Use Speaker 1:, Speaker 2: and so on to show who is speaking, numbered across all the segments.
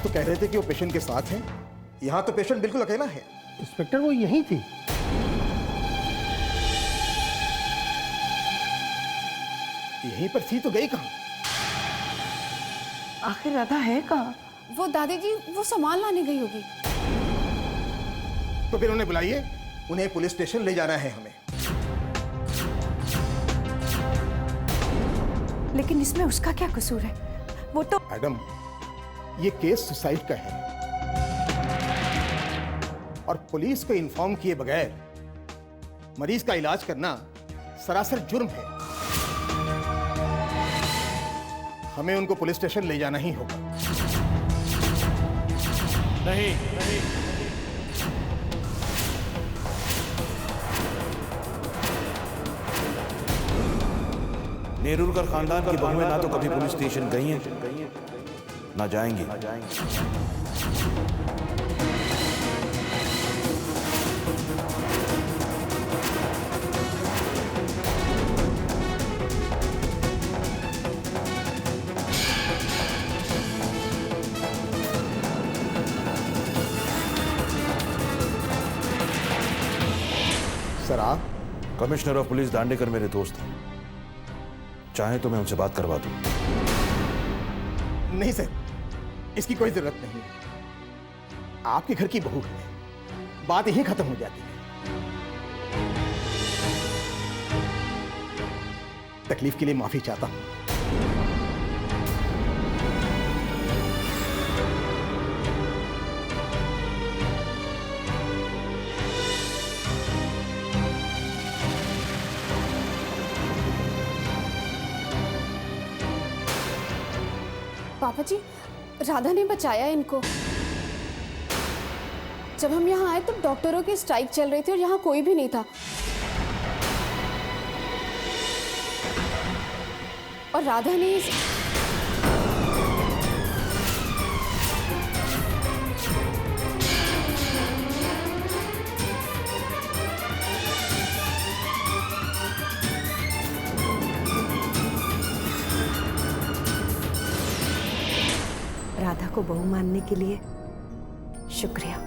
Speaker 1: तो कह रहे थे कि वो पेशेंट के साथ हैं। यहाँ तो पेशेंट बिल्कुल अकेला है।
Speaker 2: इंस्पेक्टर वो यहीं थी।
Speaker 1: यहीं पर थी तो गई कहाँ?
Speaker 3: आखिर राधा है कहाँ?
Speaker 4: वो दादी जी वो सामान लाने गई होगी।
Speaker 1: तो फिर उन्हें बुलाइए, उन्हें पुलिस स्टेशन ले जाना है हमें।
Speaker 3: लेकिन इसमें उसका क्या कसूर है? वो तो
Speaker 1: मैडम, ये केस सुसाइड का है और पुलिस को इन्फॉर्म किए बगैर मरीज का इलाज करना सरासर जुर्म है। हमें उनको पुलिस स्टेशन ले जाना ही होगा।
Speaker 5: नहीं, नेरुलकर खानदान की बहुएं ना तो कभी पुलिस स्टेशन गई हैं, ना जाएंगी।
Speaker 1: सर आप?
Speaker 5: कमिश्नर ऑफ पुलिस दांडेकर मेरे दोस्त हैं, चाहे तो मैं उनसे बात करवा दूं।
Speaker 1: नहीं सर, इसकी कोई जरूरत नहीं। आपके घर की बहू है, बात यहीं खत्म हो जाती है। तकलीफ के लिए माफी चाहता हूं।
Speaker 4: पापा जी, राधा ने बचाया इनको। जब हम यहाँ आए तब डॉक्टरों की स्ट्राइक चल रही थी और यहाँ कोई भी नहीं था। और राधा ने
Speaker 3: राधा को बहू मानने के लिए शुक्रिया।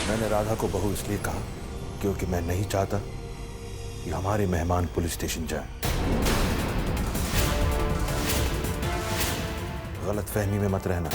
Speaker 5: मैंने राधा को बहू इसलिए कहा क्योंकि मैं नहीं चाहता कि हमारे मेहमान पुलिस स्टेशन जाएं। गलतफहमी में मत रहना।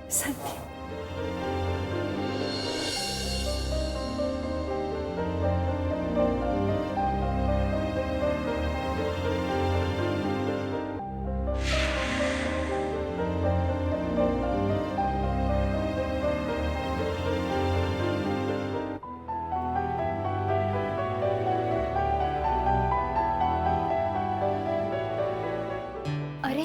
Speaker 3: संदीप,
Speaker 6: अरे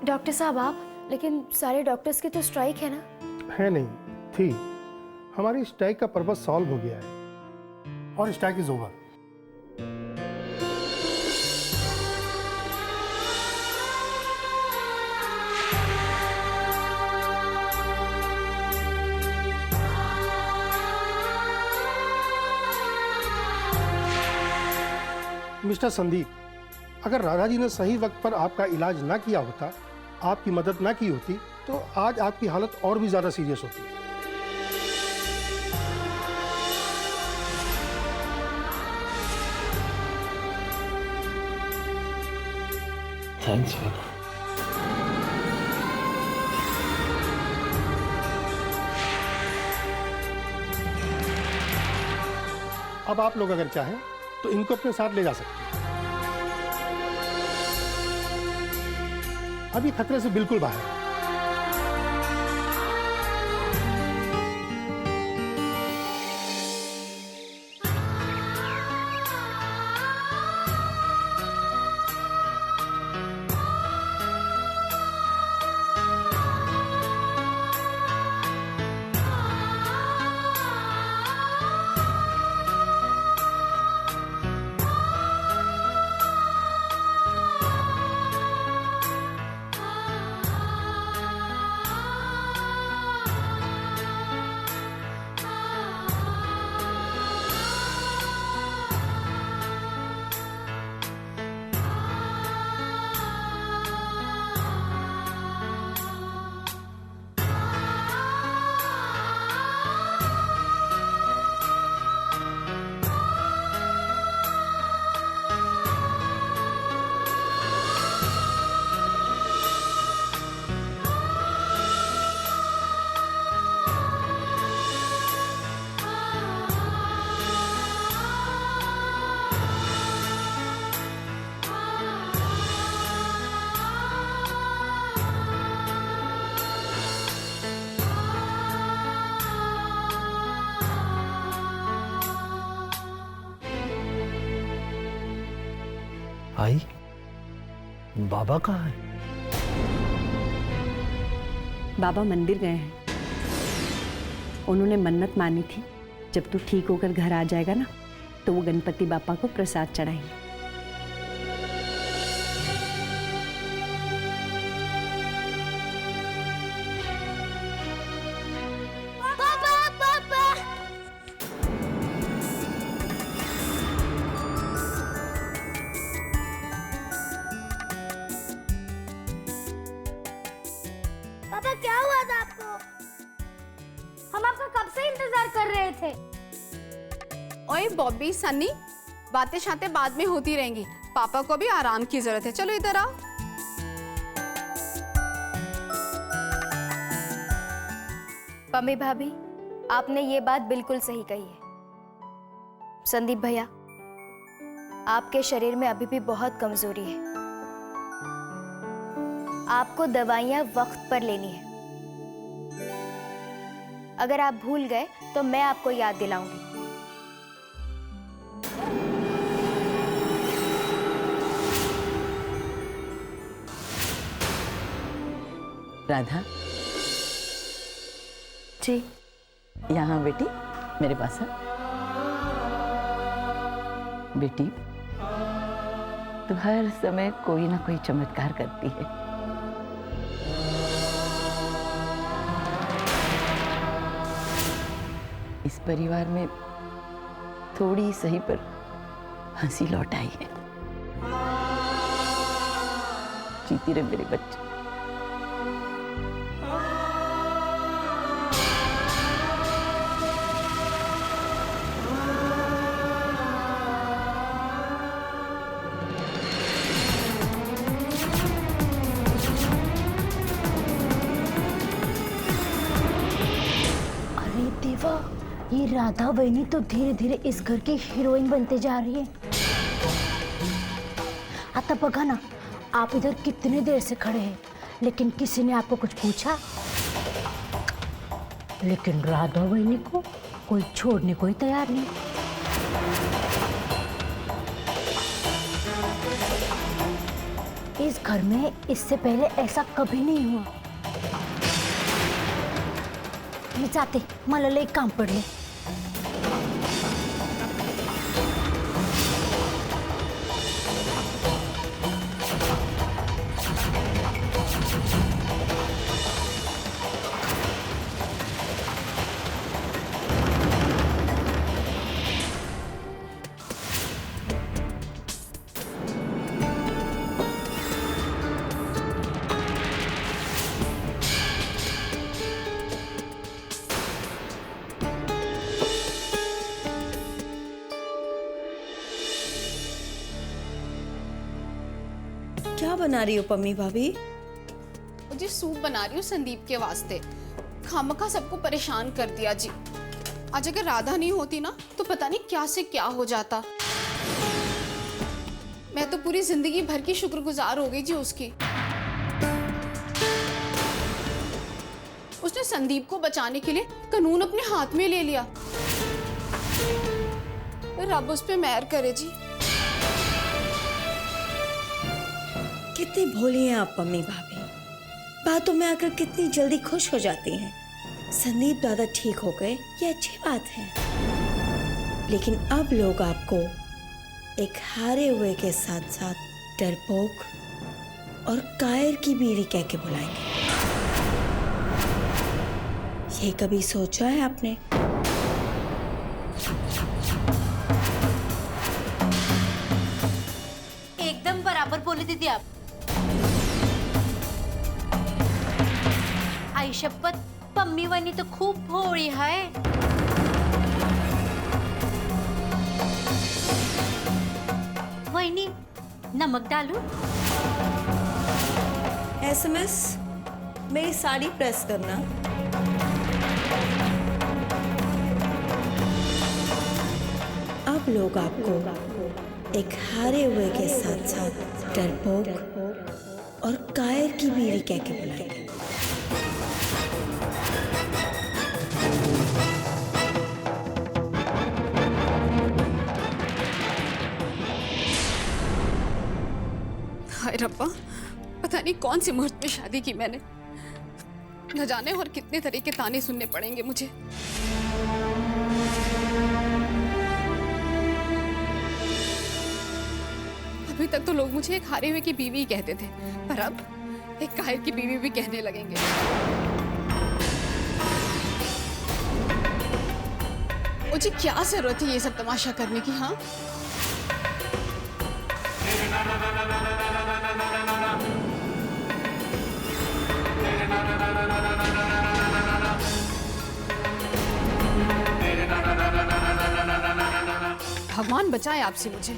Speaker 6: डॉक्टर साहब आप, लेकिन सारे डॉक्टर्स की तो स्ट्राइक है ना?
Speaker 2: है नहीं, थी। हमारी स्ट्राइक का पर्पस सॉल्व हो गया है और strike is over. Mister Sandeep, अगर राधा जी ने सही वक्त पर आपका इलाज ना किया होता, आपकी मदद ना की होती, तो आज आपकी हालत और भी ज्यादा सीरियस होती।
Speaker 7: Thanks sir.
Speaker 2: अब आप लोग अगर चाहें तो इनको अपने साथ ले जा सकते हैं। अभी खतरे से बिल्कुल बाहर है।
Speaker 7: आई, बाबा कहाँ है?
Speaker 3: बाबा मंदिर गए हैं। उन्होंने मन्नत मानी थी, जब तू ठीक होकर घर आ जाएगा ना तो वो गणपति बापा को प्रसाद चढ़ाएंगे।
Speaker 6: पापा क्या हुआ था आपको? हम आपका कब से इंतजार कर रहे थे।
Speaker 4: ओए बॉबी सन्नी, बातें शातें बाद में होती रहेंगी। पापा को भी आराम की जरूरत है। चलो इधर आओ।
Speaker 6: पम्मी भाभी, आपने ये बात बिल्कुल सही कही है। संदीप भैया, आपके शरीर में अभी भी बहुत कमजोरी है। आपको दवाइयां वक्त पर लेनी है। अगर आप भूल गए तो मैं आपको याद दिलाऊंगी।
Speaker 8: राधा,
Speaker 3: जी
Speaker 8: यहाँ बेटी मेरे पास है। बेटी, तू हर समय कोई ना कोई चमत्कार करती है। इस परिवार में थोड़ी सही पर हंसी लौट आई है। जीती रहे मेरे बच्चे।
Speaker 6: अरे देवा, ये राधा बहनी तो धीरे धीरे इस घर की हीरोइन बनते जा रही है। आता बघा ना, आप इधर कितने देर से खड़े हैं, लेकिन किसी ने आपको कुछ पूछा? लेकिन राधा बहनी को कोई छोड़ने को ही तैयार नहीं। इस घर में इससे पहले ऐसा कभी नहीं हुआ। मी जाते, मला लई काम पडले।
Speaker 9: क्या बना रही हो पम्मी भाभी?
Speaker 4: जी सूप बना रही हूँ संदीप के वास्ते। खामखा सबको परेशान कर दिया जी। आज अगर राधा नहीं होती ना तो पता नहीं क्या से क्या हो जाता। मैं तो पूरी जिंदगी भर की शुक्रगुजार हो गई जी उसकी। उसने संदीप को बचाने के लिए कानून अपने हाथ में ले लिया। रब उस पे मेहर करे जी।
Speaker 9: कितनी भोली हैं आप पम्मी भाभी। बातों में आकर कितनी जल्दी खुश हो जाती हैं। संदीप दादा ठीक हो गए, ये अच्छी बात है। लेकिन अब लोग आपको एक हारे हुए के साथ साथ डरपोक और कायर की बीवी कह के बुलाएंगे। ये कभी सोचा है आपने?
Speaker 6: एकदम बराबर बोली दीदी आप। आई शपथ, पम्मी वनी तो खूब भोली है। वही नमक डालू?
Speaker 9: SMS मेरी साड़ी प्रेस करना। अब लोग आपको एक हारे हुए के साथ साथ डरपोक और कायर की बीवी कह के बुलाएंगे।
Speaker 4: हाय रब्बा, पता नहीं कौन से मुहूर्त में शादी की मैंने। न जाने और कितने तरह के ताने सुनने पड़ेंगे मुझे। अभी तक तो लोग मुझे एक हारे हुए की बीवी ही कहते थे, पर अब एक कायर की बीवी भी कहने लगेंगे। मुझे क्या जरूरत है ये सब तमाशा करने की? हाँ, भगवान बचाए आपसे मुझे।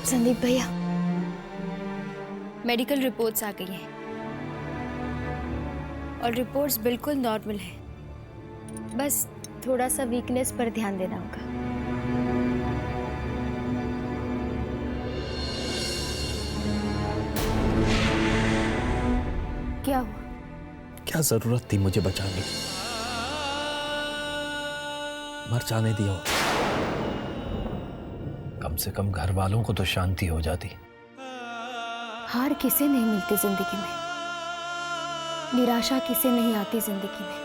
Speaker 6: संदीप भैया, मेडिकल रिपोर्ट्स आ गई हैं और रिपोर्ट्स बिल्कुल नॉर्मल है। बस थोड़ा सा वीकनेस पर ध्यान देना होगा। क्या हुआ?
Speaker 7: क्या जरूरत थी मुझे बचाने की? मर जाने दिया, कम से कम घर वालों को तो शांति हो जाती।
Speaker 6: हार किसे नहीं मिलती जिंदगी में, निराशा किसे नहीं आती जिंदगी में,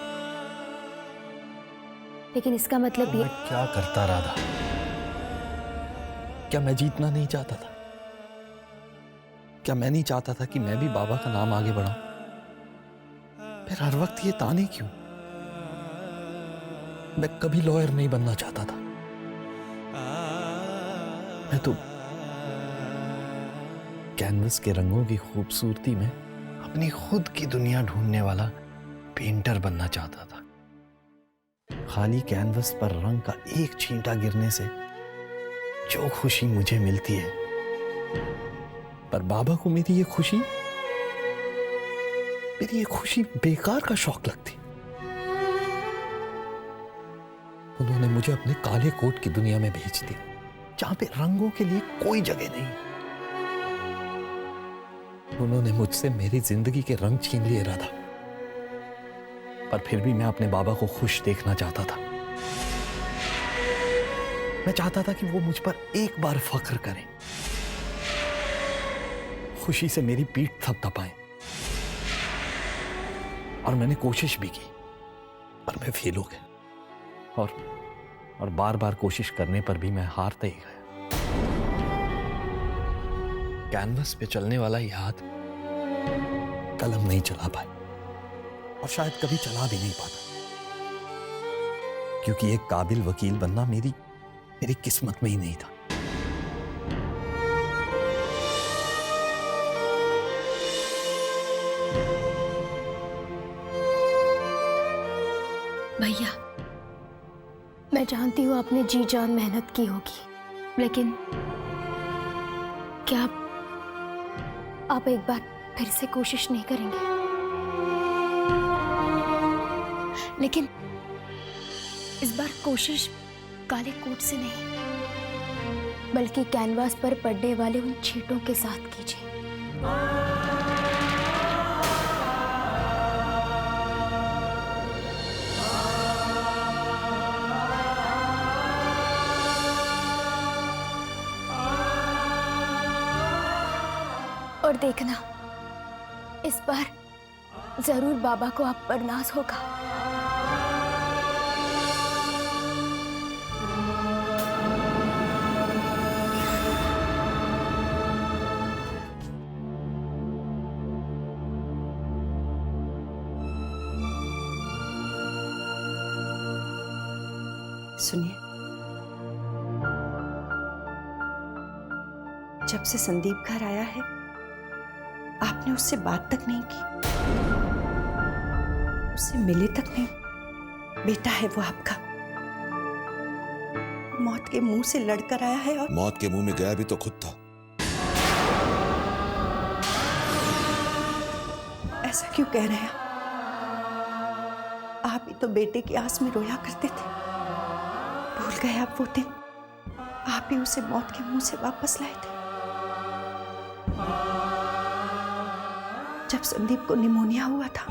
Speaker 6: लेकिन इसका मतलब
Speaker 7: तो
Speaker 6: ये।
Speaker 7: मैं क्या करता राधा? क्या मैं जीतना नहीं चाहता था? क्या मैं नहीं चाहता था कि मैं भी बाबा का नाम आगे बढ़ाऊं? फिर हर वक्त ये ताने क्यों? मैं कभी लॉयर नहीं बनना चाहता था। मैं तो कैनवस के रंगों की खूबसूरती में अपनी खुद की दुनिया ढूंढने वाला पेंटर बनना चाहता था। खाली कैनवस पर रंग का एक छींटा गिरने से जो खुशी मुझे मिलती है, पर बाबा को मेरी ये खुशी बेकार का शौक लगती। उन्होंने मुझे अपने काले कोट की दुनिया में भेज दिया, जहां पे रंगों के लिए कोई जगह नहीं। उन्होंने मुझसे मेरी जिंदगी के रंग छीन लिए राधा, पर फिर भी मैं अपने बाबा को खुश देखना चाहता था। मैं चाहता था कि वो मुझ पर एक बार फख्र करें, खुशी से मेरी पीठ थपथपाएं। और मैंने कोशिश भी की, पर मैं फेल हो गया। और बार बार कोशिश करने पर भी मैं हारता ही गया। कैनवस पे चलने वाला ये हाथ कलम नहीं चला पाए, और शायद कभी चला भी नहीं पाता, क्योंकि एक काबिल वकील बनना मेरी किस्मत में ही नहीं था।
Speaker 6: भैया, मैं जानती हूँ आपने जी जान मेहनत की होगी, लेकिन क्या आप एक बार फिर से कोशिश नहीं करेंगे? लेकिन इस बार कोशिश काले कोट से नहीं, बल्कि कैनवास पर पड़ने वाले उन छींटों के साथ कीजिए। और देखना, इस बार जरूर बाबा को आप पर नाज होगा।
Speaker 3: सुनिए, जब से संदीप घर आया है आपने उससे बात तक नहीं की, उससे मिले तक नहीं। बेटा है वो आपका, मौत के मुंह से लड़कर आया है। और
Speaker 5: मौत के मुंह में गया भी तो खुद था।
Speaker 3: ऐसा क्यों कह रहे हैं आप? तो बेटे की आस में रोया करते थे। भूल गए आप वो दिन? आप ही उसे मौत के मुंह से वापस लाए थे। जब संदीप को निमोनिया हुआ था,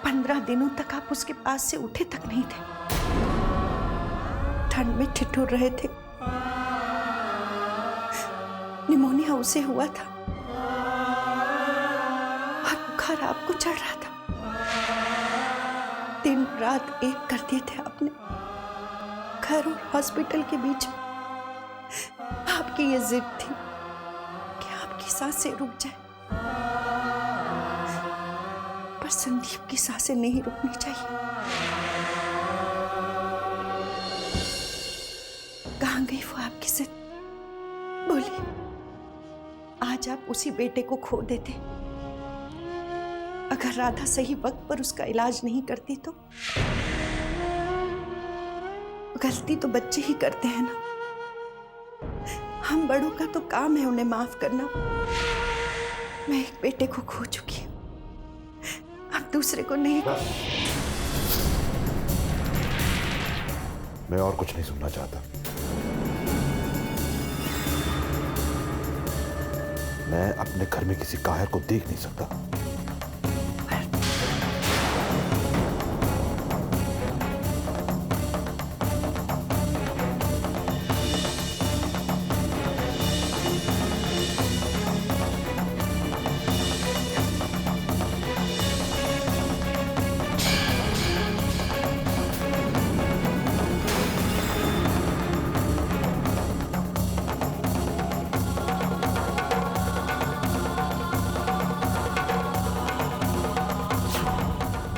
Speaker 3: 15 दिनों तक आप उसके पास से उठे तक नहीं थे। ठंड में ठिठुर रहे थे। निमोनिया उसे हुआ था और बुखार आपको चढ़ रहा था। दिन रात एक कर दिए थे आपने। घर और हॉस्पिटल के बीच आपकी ये जिद थी कि आपकी सांसें रुक जाए, पर संदीप की सांसें नहीं रुकनी चाहिए। कहाँ गई वो आपकी जिद? बोलिए। आज आप उसी बेटे को खो देते। अगर राधा सही वक्त पर उसका इलाज नहीं करती तो? गलती तो बच्चे ही करते हैं ना। हम बड़ों का तो काम है उन्हें माफ करना। मैं एक बेटे को खो चुकी हूं, अब दूसरे को नहीं।
Speaker 5: मैं और कुछ नहीं सुनना चाहता। मैं अपने घर में किसी कायर को देख नहीं सकता।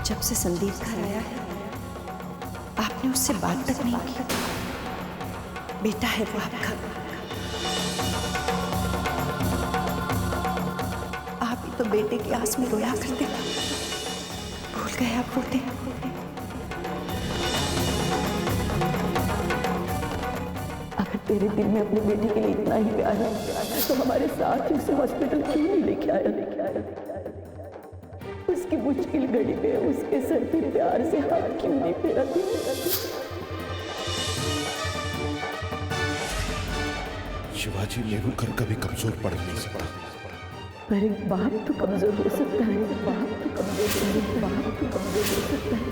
Speaker 3: जब से संदीप घर आया है, आपने उससे बात तक नहीं की। बेटा है वो आपका। आप ही तो बेटे की आस में रोया करते थे। भूल गए आप वो दिन?
Speaker 8: अगर तेरे दिल में अपने बेटे के लिए इतना ही प्यार है तो हमारे साथ ही उसे हॉस्पिटल क्यों नहीं लेके आया? उसकी मुश्किल घड़ी में उसके सर पे प्यार से हाथ क्यों नहीं फेरा?
Speaker 5: शिवाजी, मेहुलकर कभी कमजोर पड़ नहीं सकता।
Speaker 8: पर एक बाप तो कमजोर हो सकता है। बाप तो कमजोर हो सकता है।